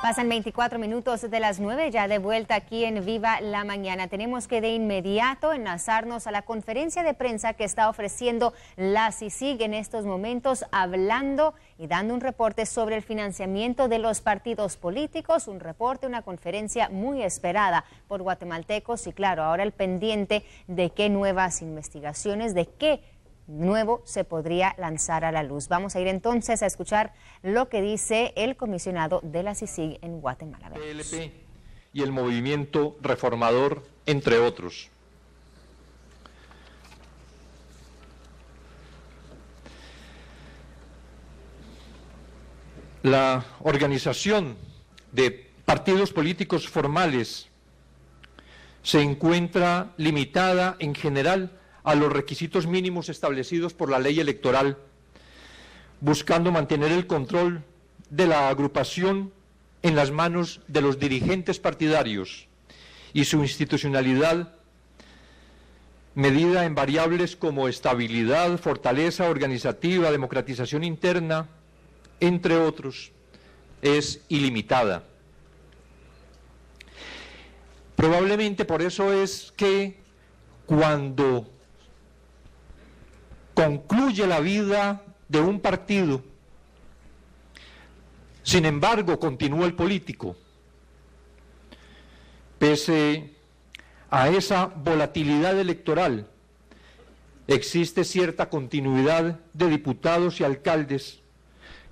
Pasan 24 minutos de las 9, ya de vuelta aquí en Viva la Mañana. Tenemos que de inmediato enlazarnos a la conferencia de prensa que está ofreciendo la CICIG en estos momentos, hablando y dando un reporte sobre el financiamiento de los partidos políticos, un reporte, una conferencia muy esperada por guatemaltecos y claro, ahora el pendiente de qué nuevas investigaciones, de qué nuevo se podría lanzar a la luz. Vamos a ir entonces a escuchar lo que dice el comisionado de la CICIG en Guatemala. PLP y el movimiento reformador, entre otros. La organización de partidos políticos formales se encuentra limitada en general a los requisitos mínimos establecidos por la ley electoral, buscando mantener el control de la agrupación en las manos de los dirigentes partidarios y su institucionalidad, medida en variables como estabilidad, fortaleza organizativa, democratización interna, entre otros, es ilimitada. Probablemente por eso es que cuando concluye la vida de un partido, sin embargo continúa el político, pese a esa volatilidad electoral, existe cierta continuidad de diputados y alcaldes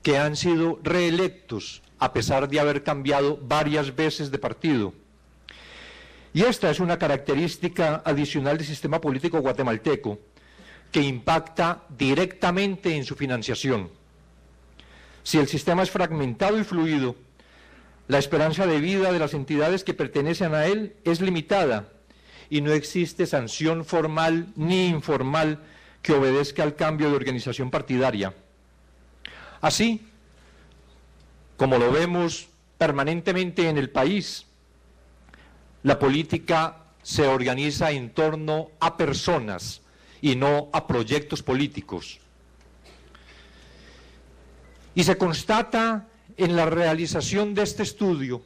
que han sido reelectos a pesar de haber cambiado varias veces de partido. Y esta es una característica adicional del sistema político guatemalteco que impacta directamente en su financiación. Si el sistema es fragmentado y fluido, la esperanza de vida de las entidades que pertenecen a él es limitada y no existe sanción formal ni informal que obedezca al cambio de organización partidaria. Así, como lo vemos permanentemente en el país, la política se organiza en torno a personas y no a proyectos políticos. Y se constata en la realización de este estudio,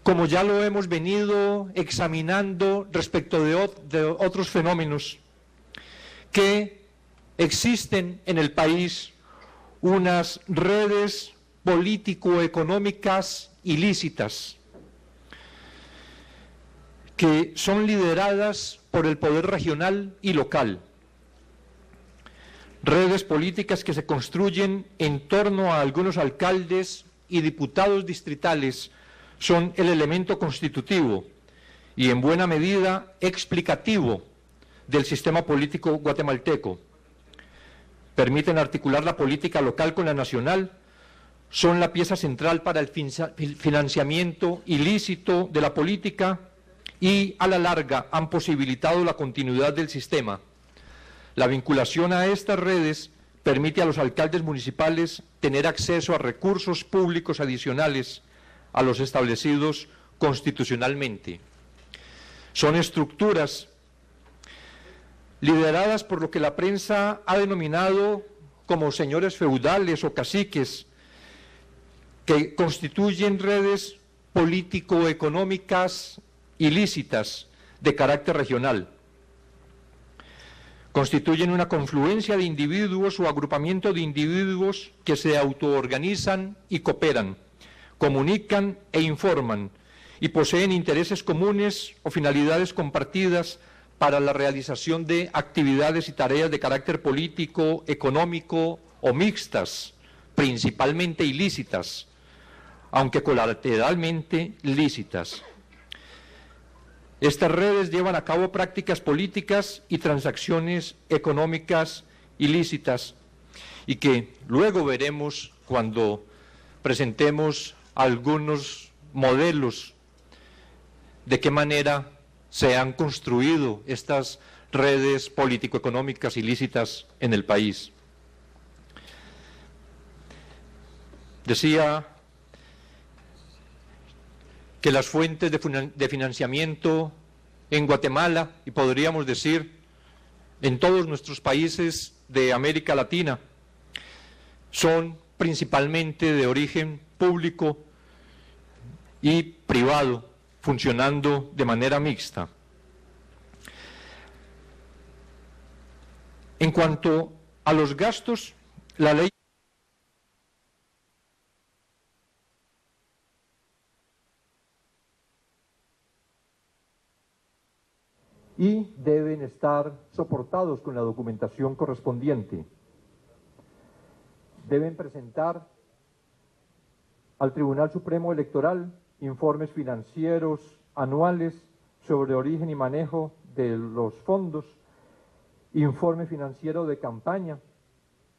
como ya lo hemos venido examinando respecto de otros fenómenos, que existen en el país unas redes político-económicas ilícitas que son lideradas por el poder regional y local. Redes políticas que se construyen en torno a algunos alcaldes y diputados distritales son el elemento constitutivo y en buena medida explicativo del sistema político guatemalteco. Permiten articular la política local con la nacional, son la pieza central para el financiamiento ilícito de la política y a la larga han posibilitado la continuidad del sistema. La vinculación a estas redes permite a los alcaldes municipales tener acceso a recursos públicos adicionales a los establecidos constitucionalmente. Son estructuras lideradas por lo que la prensa ha denominado como señores feudales o caciques, que constituyen redes político-económicas ilícitas de carácter regional. Constituyen una confluencia de individuos o agrupamiento de individuos que se autoorganizan y cooperan, comunican e informan y poseen intereses comunes o finalidades compartidas para la realización de actividades y tareas de carácter político, económico o mixtas, principalmente ilícitas, aunque colateralmente lícitas. Estas redes llevan a cabo prácticas políticas y transacciones económicas ilícitas y que luego veremos cuando presentemos algunos modelos de qué manera se han construido estas redes político-económicas ilícitas en el país. Decía que las fuentes de financiamiento en Guatemala, y podríamos decir en todos nuestros países de América Latina, son principalmente de origen público y privado funcionando de manera mixta. En cuanto a los gastos, la ley y deben estar soportados con la documentación correspondiente. Deben presentar al Tribunal Supremo Electoral informes financieros anuales sobre origen y manejo de los fondos, informe financiero de campaña,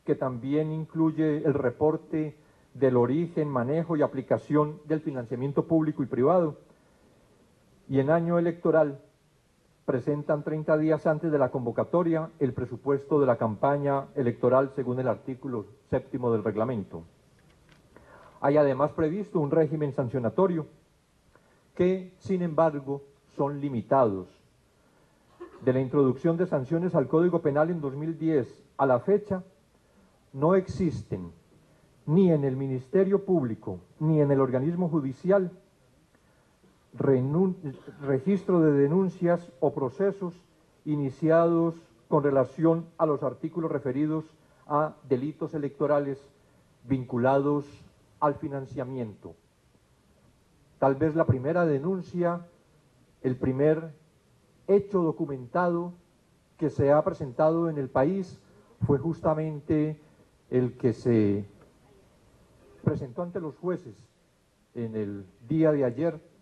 que también incluye el reporte del origen, manejo y aplicación del financiamiento público y privado. Y en año electoral presentan 30 días antes de la convocatoria el presupuesto de la campaña electoral según el artículo 7º del reglamento. Hay además previsto un régimen sancionatorio que, sin embargo, son limitados. De la introducción de sanciones al Código Penal en 2010 a la fecha, no existen ni en el Ministerio Público ni en el organismo judicial registro de denuncias o procesos iniciados con relación a los artículos referidos a delitos electorales vinculados al financiamiento. Tal vez la primera denuncia, el primer hecho documentado que se ha presentado en el país fue justamente el que se presentó ante los jueces en el día de ayer.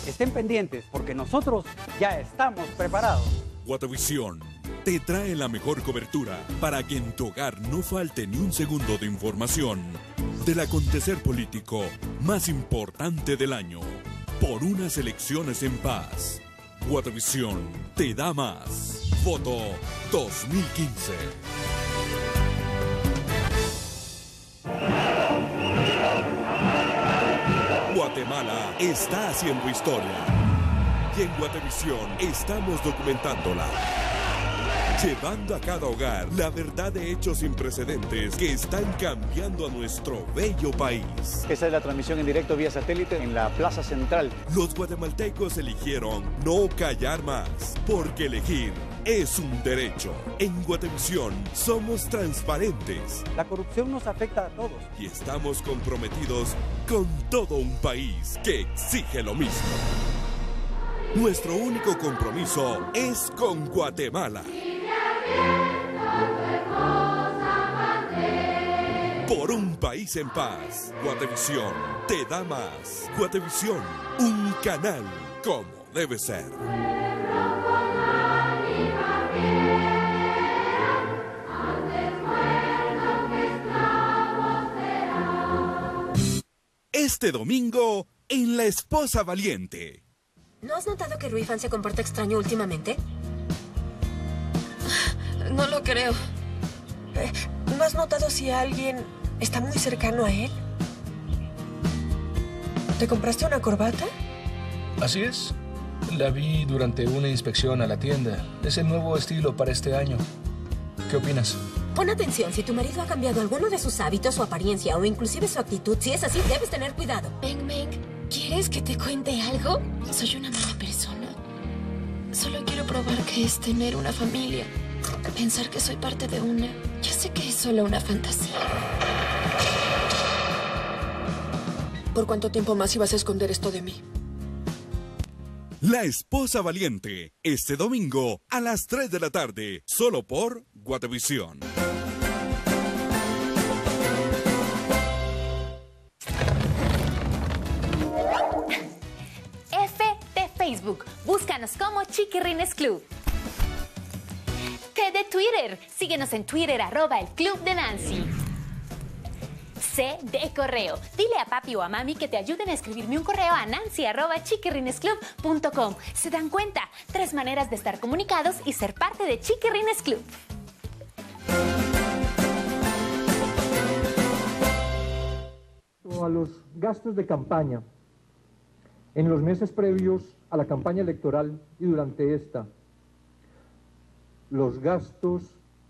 Estén pendientes porque nosotros ya estamos preparados. Guatavisión te trae la mejor cobertura para que en tu hogar no falte ni un segundo de información del acontecer político más importante del año. Por unas elecciones en paz. Guatavisión te da más. Foto 2015. Guatemala está haciendo historia y en Guatevisión estamos documentándola, llevando a cada hogar la verdad de hechos sin precedentes que están cambiando a nuestro bello país. Esa es la transmisión en directo vía satélite en la Plaza Central. Los guatemaltecos eligieron no callar más, porque elegir es un derecho. En Guatevisión somos transparentes. La corrupción nos afecta a todos. Y estamos comprometidos con todo un país que exige lo mismo. Nuestro único compromiso es con Guatemala. Por un país en paz. Guatevisión te da más. Guatevisión, un canal como debe ser. Este domingo en La Esposa Valiente. ¿No has notado que Ruifan se comporta extraño últimamente? No lo creo. ¿No has notado si alguien está muy cercano a él? ¿Te compraste una corbata? Así es. La vi durante una inspección a la tienda. Es el nuevo estilo para este año. ¿Qué opinas? Pon atención, si tu marido ha cambiado alguno de sus hábitos, su apariencia o inclusive su actitud, si es así, debes tener cuidado. Meng Meng, ¿quieres que te cuente algo? Soy una mala persona. Solo quiero probar qué es tener una familia. Pensar que soy parte de una. Yo sé que es solo una fantasía. ¿Por cuánto tiempo más ibas a esconder esto de mí? La Esposa Valiente, este domingo a las 3 de la tarde, solo por Guatevisión. Facebook. Búscanos como Chiquirrines Club. T de Twitter. Síguenos en Twitter, @el Club de Nancy. C de correo. Dile a papi o a mami que te ayuden a escribirme un correo a nancy@chiquirrinesclub.com. ¿Se dan cuenta? 3 maneras de estar comunicados y ser parte de Chiquirrines Club. A los gastos de campaña, en los meses previos a la campaña electoral y durante esta, los gastos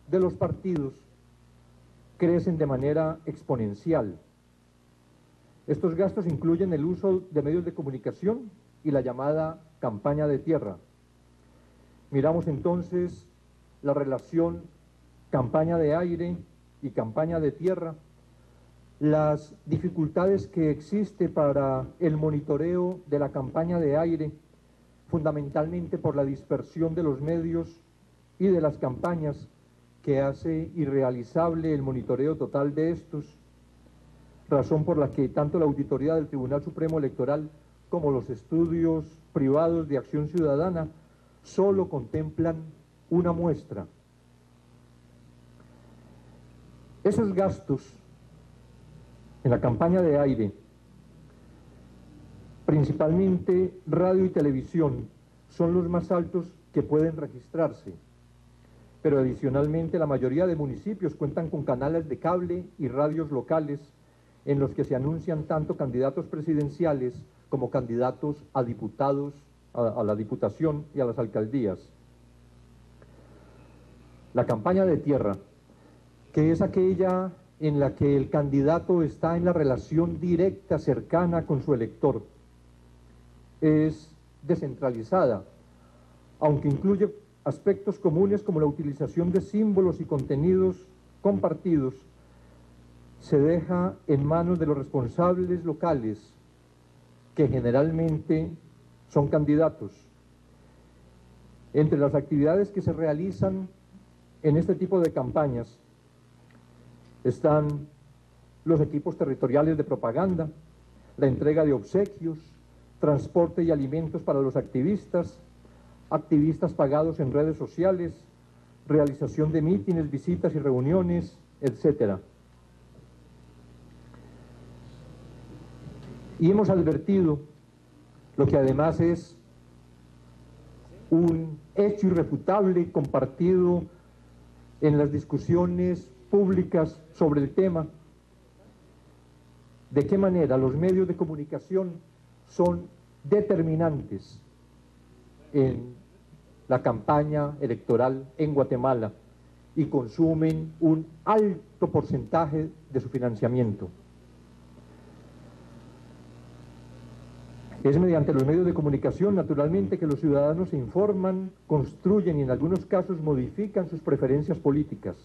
de los partidos crecen de manera exponencial. Estos gastos incluyen el uso de medios de comunicación y la llamada campaña de tierra. Miramos entonces la relación campaña de aire y campaña de tierra, las dificultades que existe para el monitoreo de la campaña de aire, fundamentalmente por la dispersión de los medios y de las campañas, que hace irrealizable el monitoreo total de estos, razón por la que tanto la auditoría del Tribunal Supremo Electoral como los estudios privados de Acción Ciudadana solo contemplan una muestra. Esos gastos en la campaña de aire, principalmente radio y televisión, son los más altos que pueden registrarse, pero adicionalmente la mayoría de municipios cuentan con canales de cable y radios locales en los que se anuncian tanto candidatos presidenciales como candidatos a diputados, a la diputación y a las alcaldías. La campaña de tierra, que es aquella en la que el candidato está en la relación directa, cercana con su elector, es descentralizada, aunque incluye aspectos comunes como la utilización de símbolos y contenidos compartidos, se deja en manos de los responsables locales, que generalmente son candidatos. Entre las actividades que se realizan en este tipo de campañas están los equipos territoriales de propaganda, la entrega de obsequios, transporte y alimentos para los activistas pagados en redes sociales, realización de mítines, visitas y reuniones, etc. Y hemos advertido lo que además es un hecho irrefutable compartido en las discusiones públicas sobre el tema, de qué manera los medios de comunicación son determinantes en la campaña electoral en Guatemala y consumen un alto porcentaje de su financiamiento. Es mediante los medios de comunicación, naturalmente, que los ciudadanos se informan, construyen y en algunos casos modifican sus preferencias políticas.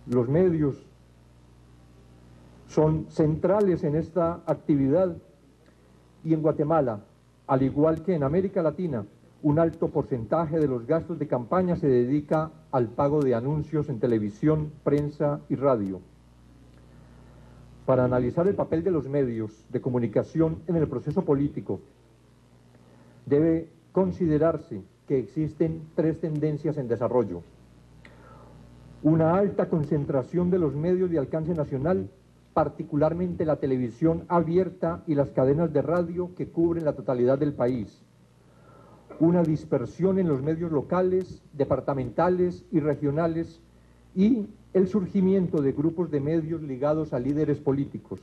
Los medios son centrales en esta actividad y en Guatemala, al igual que en América Latina, un alto porcentaje de los gastos de campaña se dedica al pago de anuncios en televisión, prensa y radio. Para analizar el papel de los medios de comunicación en el proceso político, debe considerarse que existen 3 tendencias en desarrollo. Una alta concentración de los medios de alcance nacional, particularmente la televisión abierta y las cadenas de radio que cubren la totalidad del país. Una dispersión en los medios locales, departamentales y regionales y el surgimiento de grupos de medios ligados a líderes políticos.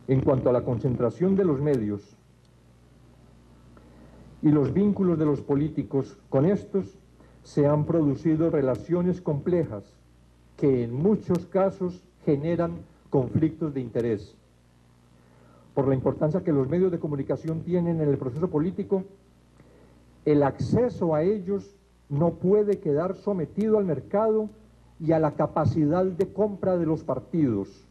En cuanto a la concentración de los medios y los vínculos de los políticos con estos, se han producido relaciones complejas que en muchos casos generan conflictos de interés. Por la importancia que los medios de comunicación tienen en el proceso político, el acceso a ellos no puede quedar sometido al mercado y a la capacidad de compra de los partidos,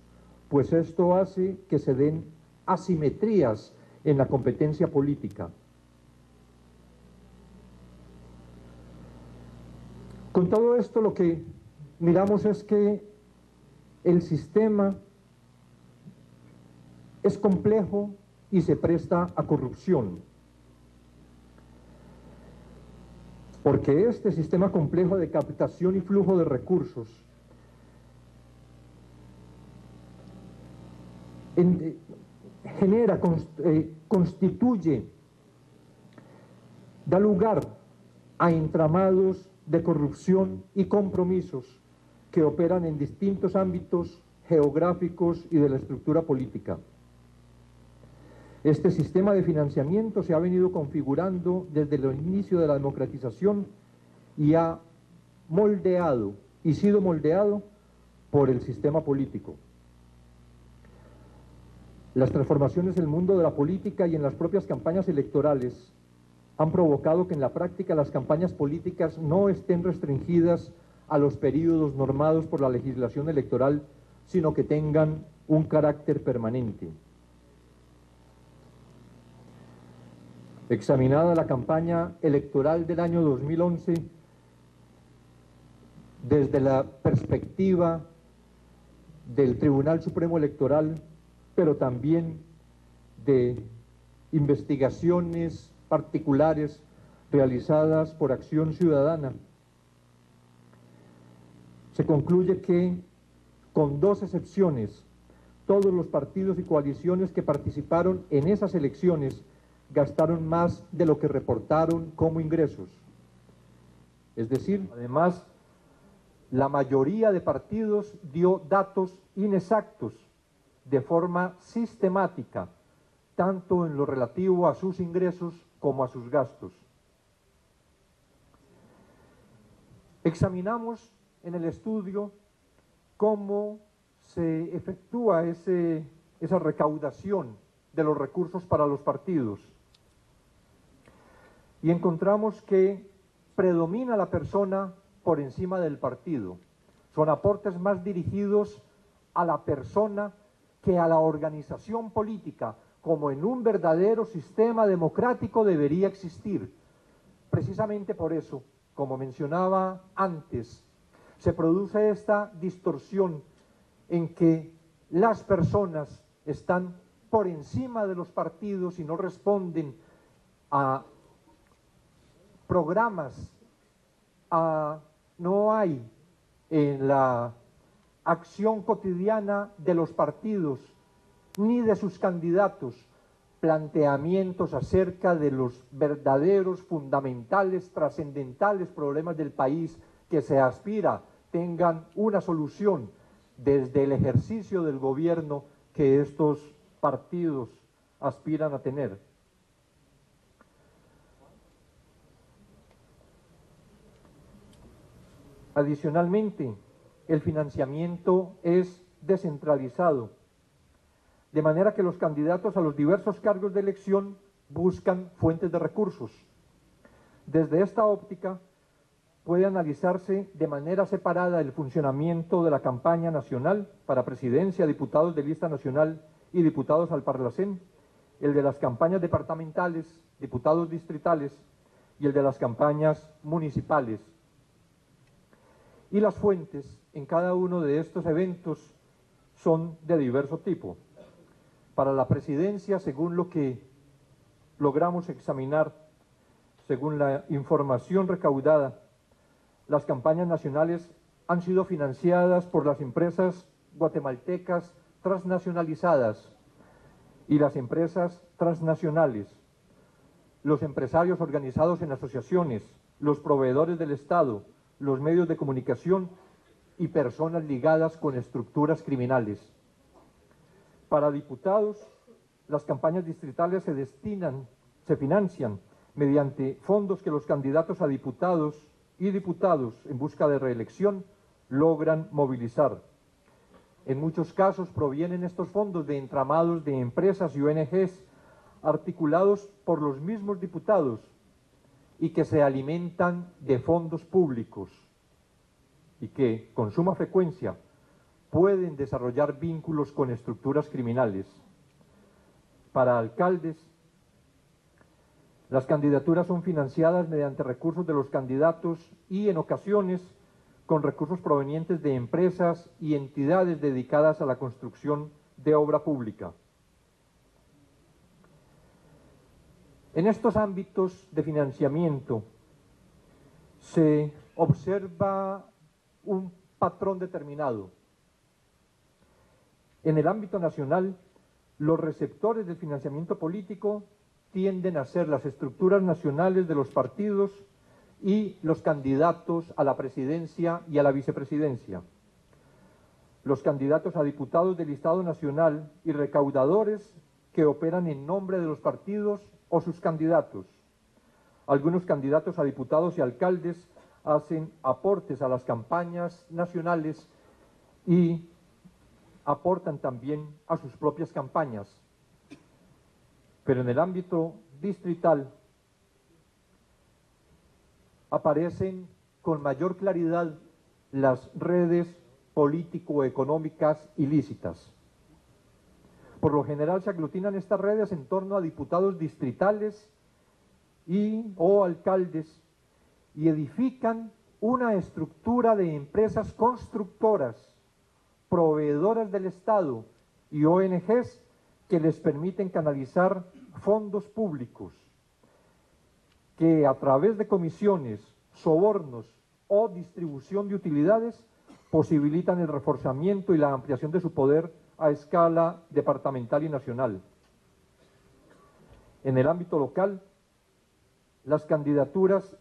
pues esto hace que se den asimetrías en la competencia política. Con todo esto lo que miramos es que el sistema es complejo y se presta a corrupción. Porque este sistema complejo de captación y flujo de recursos constituye, da lugar a entramados de corrupción y compromisos que operan en distintos ámbitos geográficos y de la estructura política. Este sistema de financiamiento se ha venido configurando desde el inicio de la democratización y ha moldeado y sido moldeado por el sistema político. Las transformaciones en el mundo de la política y en las propias campañas electorales han provocado que en la práctica las campañas políticas no estén restringidas a los períodos normados por la legislación electoral, sino que tengan un carácter permanente. Examinada la campaña electoral del año 2011 desde la perspectiva del Tribunal Supremo Electoral, pero también de investigaciones particulares realizadas por Acción Ciudadana, se concluye que, con 2 excepciones, todos los partidos y coaliciones que participaron en esas elecciones gastaron más de lo que reportaron como ingresos. Es decir, además, la mayoría de partidos dio datos inexactos de forma sistemática, tanto en lo relativo a sus ingresos como a sus gastos. Examinamos en el estudio cómo se efectúa esa recaudación de los recursos para los partidos. Y encontramos que predomina la persona por encima del partido. Son aportes más dirigidos a la persona que a la organización política, como en un verdadero sistema democrático debería existir. Precisamente por eso, como mencionaba antes, se produce esta distorsión en que las personas están por encima de los partidos y no responden a programas, no hay en la acción cotidiana de los partidos ni de sus candidatos planteamientos acerca de los verdaderos, fundamentales, trascendentales problemas del país que se aspira tengan una solución desde el ejercicio del gobierno que estos partidos aspiran a tener. Adicionalmente, el financiamiento es descentralizado, de manera que los candidatos a los diversos cargos de elección buscan fuentes de recursos. Desde esta óptica, puede analizarse de manera separada el funcionamiento de la campaña nacional para presidencia, diputados de lista nacional y diputados al Parlacén, el de las campañas departamentales, diputados distritales y el de las campañas municipales. Y las fuentes en cada uno de estos eventos son de diverso tipo. Para la presidencia, según lo que logramos examinar, según la información recaudada, las campañas nacionales han sido financiadas por las empresas guatemaltecas transnacionalizadas y las empresas transnacionales, los empresarios organizados en asociaciones, los proveedores del Estado, los medios de comunicación y personas ligadas con estructuras criminales. Para diputados, las campañas distritales se financian mediante fondos que los candidatos a diputados y diputados en busca de reelección logran movilizar. En muchos casos provienen estos fondos de entramados de empresas y ONGs articulados por los mismos diputados y que se alimentan de fondos públicos y que, con suma frecuencia, pueden desarrollar vínculos con estructuras criminales. Para alcaldes, las candidaturas son financiadas mediante recursos de los candidatos y, en ocasiones, con recursos provenientes de empresas y entidades dedicadas a la construcción de obra pública. En estos ámbitos de financiamiento se observa un patrón determinado. En el ámbito nacional, los receptores del financiamiento político tienden a ser las estructuras nacionales de los partidos y los candidatos a la presidencia y a la vicepresidencia. Los candidatos a diputados del listado nacional y recaudadores que operan en nombre de los partidos o sus candidatos. Algunos candidatos a diputados y alcaldes hacen aportes a las campañas nacionales y aportan también a sus propias campañas. Pero en el ámbito distrital aparecen con mayor claridad las redes político-económicas ilícitas. Por lo general se aglutinan estas redes en torno a diputados distritales o alcaldes y edifican una estructura de empresas constructoras, proveedoras del Estado y ONGs que les permiten canalizar fondos públicos que a través de comisiones, sobornos o distribución de utilidades posibilitan el reforzamiento y la ampliación de su poder a escala departamental y nacional. En el ámbito local, las candidaturas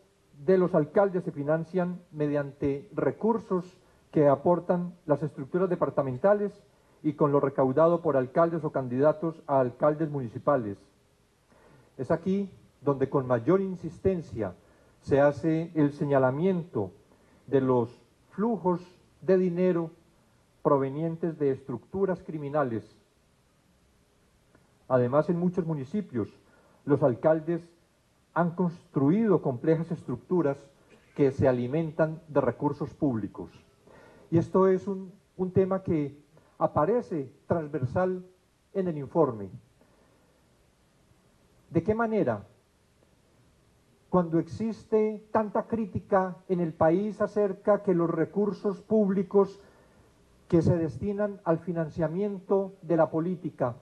de los alcaldes se financian mediante recursos que aportan las estructuras departamentales y con lo recaudado por alcaldes o candidatos a alcaldes municipales. Es aquí donde con mayor insistencia se hace el señalamiento de los flujos de dinero provenientes de estructuras criminales. Además, en muchos municipios, los alcaldes han construido complejas estructuras que se alimentan de recursos públicos. Y esto es un tema que aparece transversal en el informe. ¿De qué manera? Cuando existe tanta crítica en el país acerca que los recursos públicos que se destinan al financiamiento de la política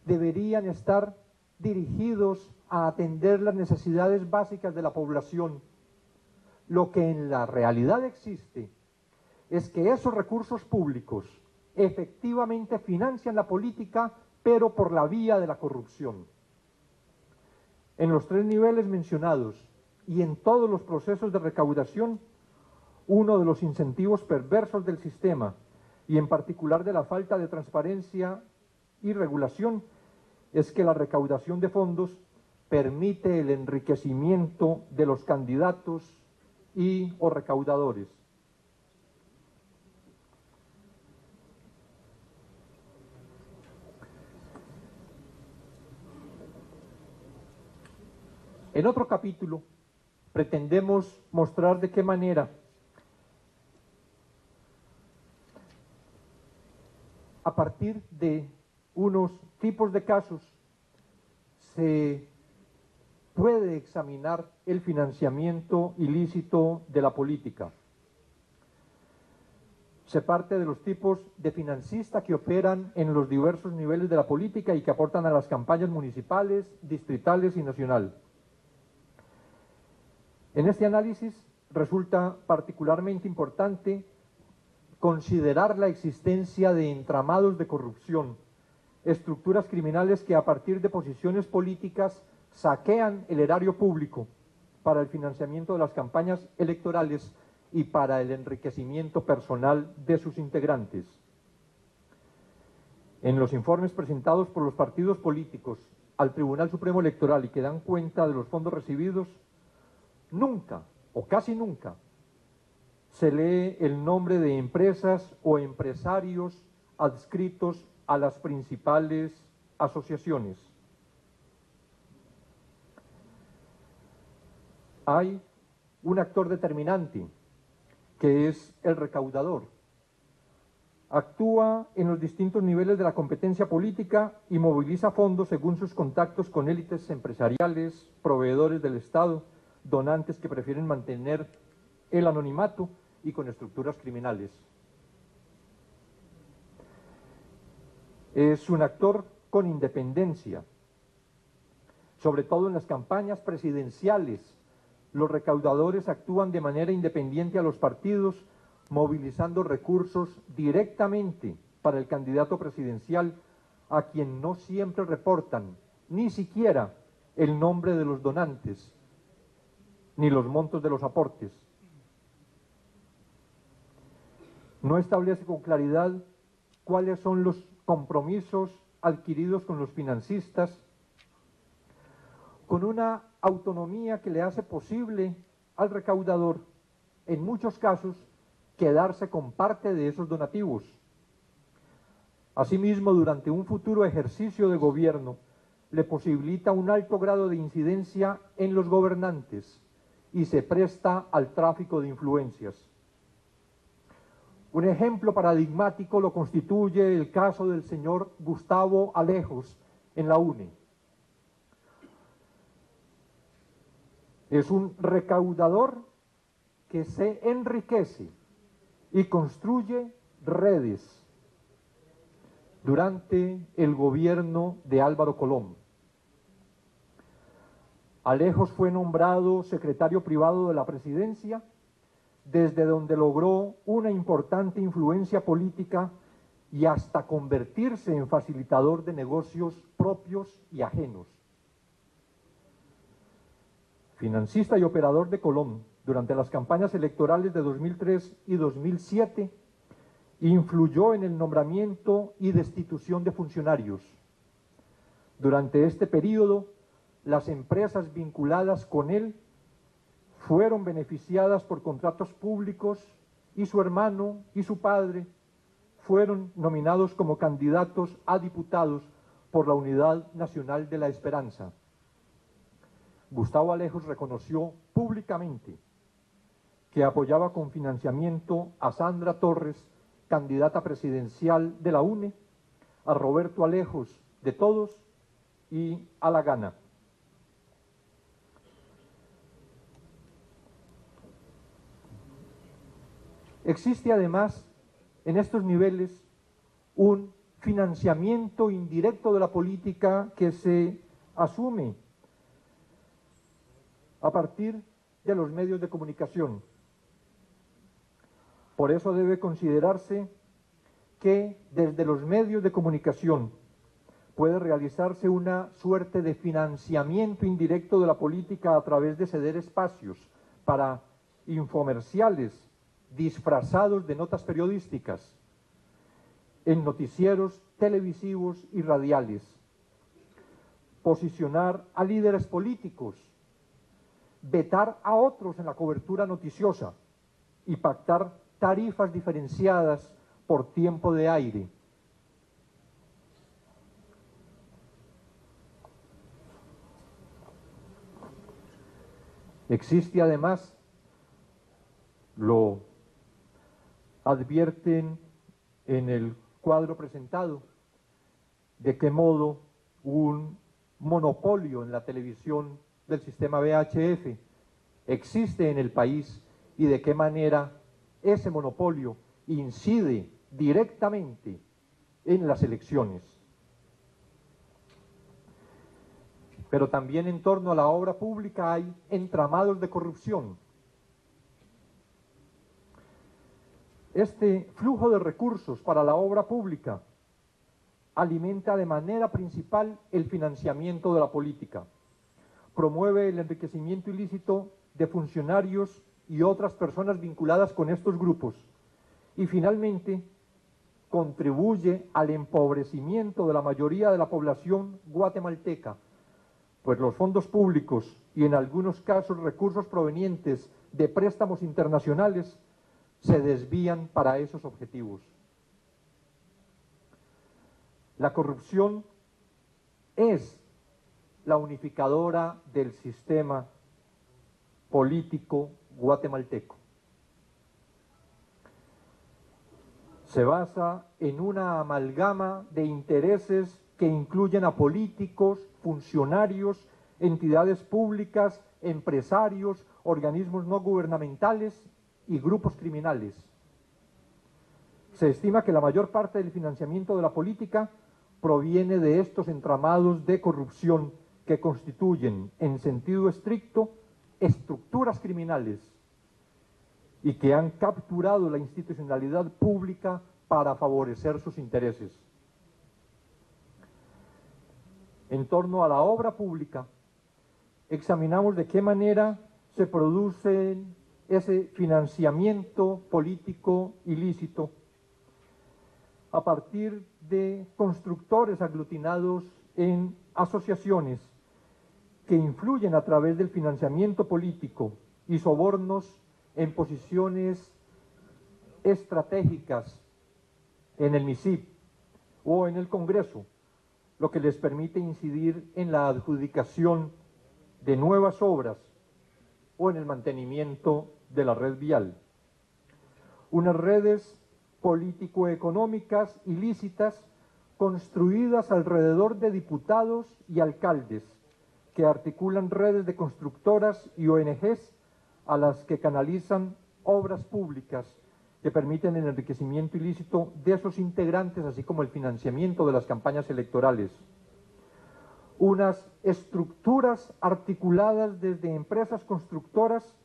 deberían estar dirigidos a atender las necesidades básicas de la población, lo que en la realidad existe es que esos recursos públicos efectivamente financian la política, pero por la vía de la corrupción. En los 3 niveles mencionados y en todos los procesos de recaudación, uno de los incentivos perversos del sistema, y en particular de la falta de transparencia y regulación, es que la recaudación de fondos permite el enriquecimiento de los candidatos o recaudadores. En otro capítulo pretendemos mostrar de qué manera a partir de unos tipos de casos se puede examinar el financiamiento ilícito de la política. Se parte de los tipos de financista que operan en los diversos niveles de la política y que aportan a las campañas municipales, distritales y nacional. En este análisis resulta particularmente importante considerar la existencia de entramados de corrupción, estructuras criminales que a partir de posiciones políticas saquean el erario público para el financiamiento de las campañas electorales y para el enriquecimiento personal de sus integrantes. En los informes presentados por los partidos políticos al Tribunal Supremo Electoral y que dan cuenta de los fondos recibidos, nunca o casi nunca se lee el nombre de empresas o empresarios adscritos a las principales asociaciones. Hay un actor determinante, que es el recaudador. Actúa en los distintos niveles de la competencia política y moviliza fondos según sus contactos con élites empresariales, proveedores del Estado, donantes que prefieren mantener el anonimato y con estructuras criminales. Es un actor con independencia. Sobre todo en las campañas presidenciales, los recaudadores actúan de manera independiente a los partidos, movilizando recursos directamente para el candidato presidencial, a quien no siempre reportan ni siquiera el nombre de los donantes, ni los montos de los aportes. No establece con claridad cuáles son los compromisos adquiridos con los financistas, con una autonomía que le hace posible al recaudador, en muchos casos, quedarse con parte de esos donativos. Asimismo, durante un futuro ejercicio de gobierno, le posibilita un alto grado de incidencia en los gobernantes y se presta al tráfico de influencias. Un ejemplo paradigmático lo constituye el caso del señor Gustavo Alejos en la UNE. Es un recaudador que se enriquece y construye redes durante el gobierno de Álvaro Colón. Alejos fue nombrado secretario privado de la presidencia, desde donde logró una importante influencia política y hasta convertirse en facilitador de negocios propios y ajenos. Financista y operador de Colón, durante las campañas electorales de 2003 y 2007, influyó en el nombramiento y destitución de funcionarios. Durante este periodo, las empresas vinculadas con él fueron beneficiadas por contratos públicos y su hermano y su padre fueron nominados como candidatos a diputados por la Unidad Nacional de la Esperanza. Gustavo Alejos reconoció públicamente que apoyaba con financiamiento a Sandra Torres, candidata presidencial de la UNE, a Roberto Alejos de Todos y a La Gana. Existe además en estos niveles un financiamiento indirecto de la política que se asume a partir de los medios de comunicación. Por eso debe considerarse que desde los medios de comunicación puede realizarse una suerte de financiamiento indirecto de la política a través de ceder espacios para infomerciales disfrazados de notas periodísticas en noticieros televisivos y radiales, posicionar a líderes políticos, vetar a otros en la cobertura noticiosa y pactar tarifas diferenciadas por tiempo de aire. Existe además, lo advierten en el cuadro presentado, de qué modo un monopolio en la televisión del sistema VHF existe en el país y de qué manera ese monopolio incide directamente en las elecciones. Pero también en torno a la obra pública hay entramados de corrupción. Este flujo de recursos para la obra pública alimenta de manera principal el financiamiento de la política, promueve el enriquecimiento ilícito de funcionarios y otras personas vinculadas con estos grupos y finalmente contribuye al empobrecimiento de la mayoría de la población guatemalteca, pues los fondos públicos y en algunos casos recursos provenientes de préstamos internacionales se desvían para esos objetivos. La corrupción es la unificadora del sistema político guatemalteco. Se basa en una amalgama de intereses que incluyen a políticos, funcionarios, entidades públicas, empresarios, organismos no gubernamentales y grupos criminales. Se estima que la mayor parte del financiamiento de la política proviene de estos entramados de corrupción que constituyen en sentido estricto estructuras criminales y que han capturado la institucionalidad pública para favorecer sus intereses. En torno a la obra pública, examinamos de qué manera se produce ese financiamiento político ilícito a partir de constructores aglutinados en asociaciones que influyen a través del financiamiento político y sobornos en posiciones estratégicas en el MISIP o en el Congreso, lo que les permite incidir en la adjudicación de nuevas obras o en el mantenimiento de la red vial. Unas redes político-económicas ilícitas construidas alrededor de diputados y alcaldes que articulan redes de constructoras y ONGs a las que canalizan obras públicas que permiten el enriquecimiento ilícito de esos integrantes, así como el financiamiento de las campañas electorales. Unas estructuras articuladas desde empresas constructoras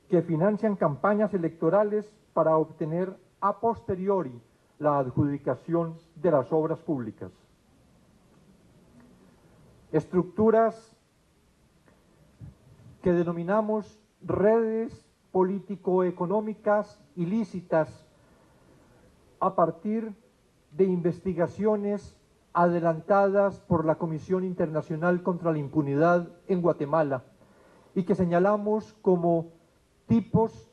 que financian campañas electorales para obtener a posteriori la adjudicación de las obras públicas. Estructuras que denominamos redes político-económicas ilícitas a partir de investigaciones adelantadas por la Comisión Internacional contra la Impunidad en Guatemala y que señalamos como tipos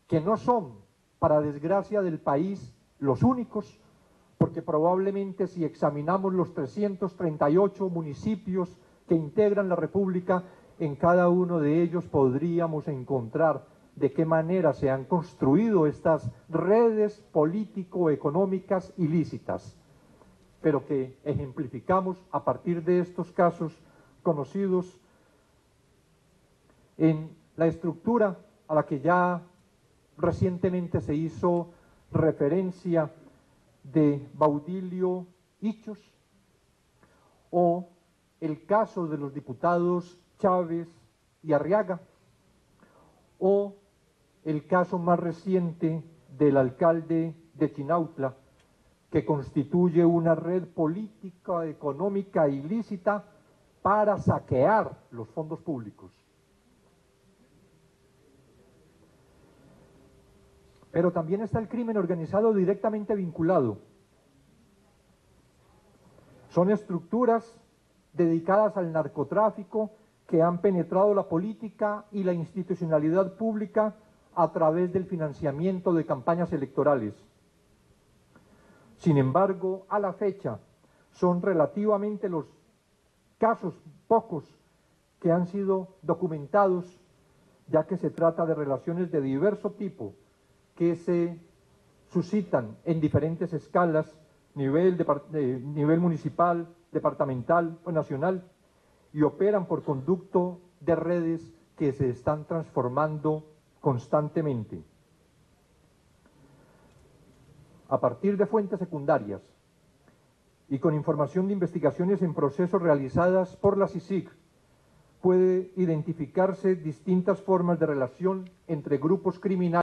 que no son, para desgracia del país, los únicos, porque probablemente si examinamos los 338 municipios que integran la República, en cada uno de ellos podríamos encontrar de qué manera se han construido estas redes político-económicas ilícitas, pero que ejemplificamos a partir de estos casos conocidos en la estructura a la que ya recientemente se hizo referencia de Baudilio Ichos, o el caso de los diputados Chávez y Arriaga, o el caso más reciente del alcalde de Chinautla, que constituye una red política, económica ilícita para saquear los fondos públicos. Pero también está el crimen organizado directamente vinculado. Son estructuras dedicadas al narcotráfico que han penetrado la política y la institucionalidad pública a través del financiamiento de campañas electorales. Sin embargo, a la fecha, son relativamente los casos pocos que han sido documentados, ya que se trata de relaciones de diverso tipo que se suscitan en diferentes escalas, nivel municipal, departamental o nacional, y operan por conducto de redes que se están transformando constantemente. A partir de fuentes secundarias y con información de investigaciones en proceso realizadas por la CICIG, puede identificarse distintas formas de relación entre grupos criminales